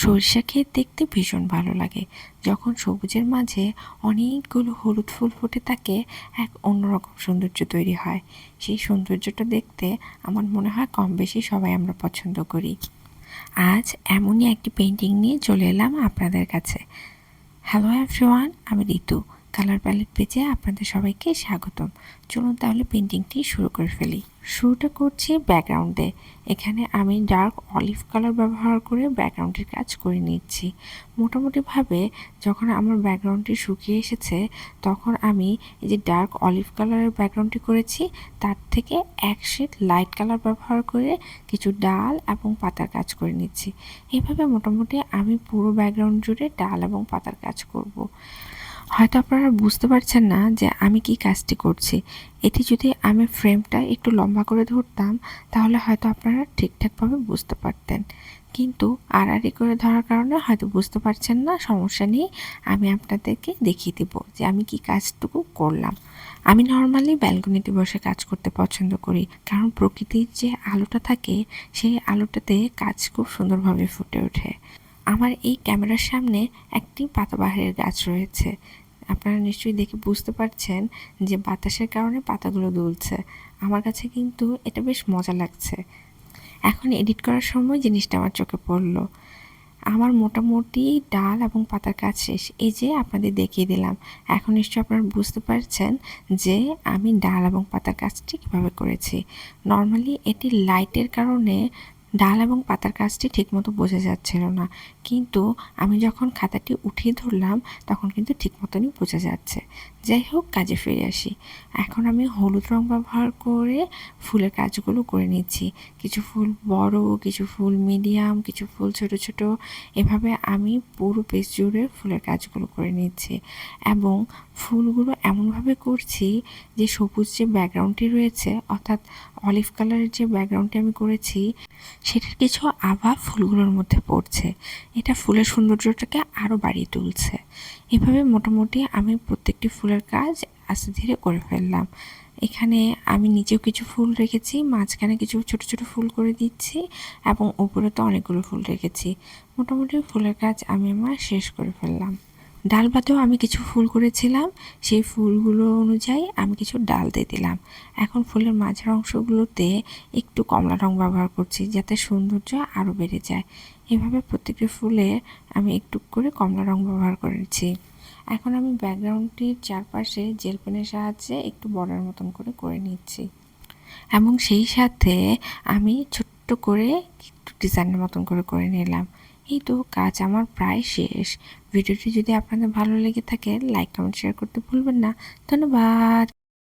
সরিষা ক্ষেত দেখতে ভীষণ ভালো লাগে। যখন সবুজের মাঝে অনেকগুলো হলুদ ফুল ফুটে থাকে, এক অন্যরকম সৌন্দর্য তৈরি হয়। সেই সৌন্দর্যটা দেখতে আমার মনে হয় কম বেশি সবাই আমরা পছন্দ করি। আজ এমনই একটি পেন্টিং নিয়ে চলে এলাম আপনাদের কাছে। হ্যালো এভরিওয়ান, আমি ঋতু। কালার প্যালেট পেজে আপনাদের সবাইকে স্বাগতম। চলুন তাহলে পেন্টিংটি শুরু করে ফেলি। শুরুটা করছি ব্যাকগ্রাউন্ডে। এখানে আমি ডার্ক অলিভ কালার ব্যবহার করে ব্যাকগ্রাউন্ডের কাজ করে নিচ্ছি। মোটামুটিভাবে যখন আমার ব্যাকগ্রাউন্ডটি শুকিয়ে এসেছে, তখন আমি এই যে ডার্ক অলিভ কালারের ব্যাকগ্রাউন্ডটি করেছি, তার থেকে এক শেড লাইট কালার ব্যবহার করে কিছু ডাল এবং পাতার কাজ করে নিচ্ছি। এইভাবে মোটামুটি আমি পুরো ব্যাকগ্রাউন্ড জুড়ে ডাল এবং পাতার কাজ করব। হয়তো আপনারা বুঝতে পারছেন না যে আমি কি কাজটি করছি। এটি যদি আমি ফ্রেমটা একটু লম্বা করে ধরতাম, তাহলে হয়তো আপনারা ঠিকঠাকভাবে বুঝতে পারতেন, কিন্তু আড়াআড়ি করে ধরার কারণে হয়তো বুঝতে পারছেন না। সমস্যা নেই, আমি আপনাদেরকে দেখিয়ে দেব যে আমি কি কাজটুকু করলাম। আমি নর্মালি ব্যালকনিতে বসে কাজ করতে পছন্দ করি, কারণ প্রকৃতির যে আলোটা থাকে, সেই আলোটাতে কাজ খুব সুন্দরভাবে ফুটে ওঠে। আমার এই ক্যামেরার সামনে একটি পাতাবাহারের গাছ রয়েছে। আপনারা নিশ্চয়ই দেখে বুঝতে পারছেন যে বাতাসের কারণে পাতাগুলো দুলছে। আমার কাছে কিন্তু এটা বেশ মজা লাগছে। এখন এডিট করার সময় জিনিসটা আমার চোখে পড়লো। আমার মোটামুটি ডাল এবং পাতার কাজ শেষ। এই যে আপনাদের দেখিয়ে দিলাম। এখন নিশ্চয়ই আপনারা বুঝতে পারছেন যে আমি ডাল এবং পাতার কাজটি কীভাবে করেছি। নর্মালি এটি লাইটের কারণে ডাল এবং পাতার কাজটি ঠিকমতো বোঝা যাচ্ছিল না, কিন্তু আমি যখন খাতাটি উঠিয়ে ধরলাম তখন কিন্তু ঠিক মতনই বোঝা যাচ্ছে। যাই হোক, কাজে ফিরে আসি। এখন আমি হলুদ রং ব্যবহার করে ফুলের কাজগুলো করে নিচ্ছি। কিছু ফুল বড়, কিছু ফুল মিডিয়াম, কিছু ফুল ছোট ছোট, এভাবে আমি পুরো পেজ জুড়ে ফুলের কাজগুলো করে নিচ্ছি। এবং ফুলগুলো এমনভাবে করছি যে সবুজ যে ব্যাকগ্রাউন্ডটি রয়েছে, অর্থাৎ অলিভ কালারের যে ব্যাকগ্রাউন্ডটি আমি করেছি, সেটার কিছু আভা ফুলগুলোর মধ্যে পড়ছে। এটা ফুলের সৌন্দর্যটাকে আরও বাড়িয়ে তুলছে। এভাবে মোটামুটি আমি প্রত্যেকটি ফুলের কাজ আস্তে ধীরে করে ফেললাম। এখানে আমি নিচেও কিছু ফুল রেখেছি, মাঝখানে কিছু ছোট ছোট ফুল করে দিচ্ছি, এবং উপরে তো অনেকগুলো ফুল রেখেছি। মোটামুটি ফুলের কাজ আমি আমার শেষ করে ফেললাম। ডাল পাতেও আমি কিছু ফুল করেছিলাম, সেই ফুলগুলো অনুযায়ী আমি কিছু ডাল দিয়ে দিলাম। এখন ফুলের মাঝের অংশগুলোতে একটু কমলা রং ব্যবহার করছি, যাতে সৌন্দর্য আরও বেড়ে যায়। এভাবে প্রত্যেকটি ফুলে আমি একটু করে কমলা রং ব্যবহার করেছি। এখন আমি ব্যাকগ্রাউন্ডটির চারপাশে জেল পেনের সাহায্যে একটু বর্ডার মতন করে নিচ্ছি, এবং সেই সাথে আমি ছোট্ট করে একটু ডিজাইনের মতন করে নিলাম। এই তো কাজ আমার প্রায় শেষ। ভিডিওটি যদি আপনাদের ভালো লেগে থাকে, লাইক কমেন্ট শেয়ার করতে ভুলবেন না। ধন্যবাদ।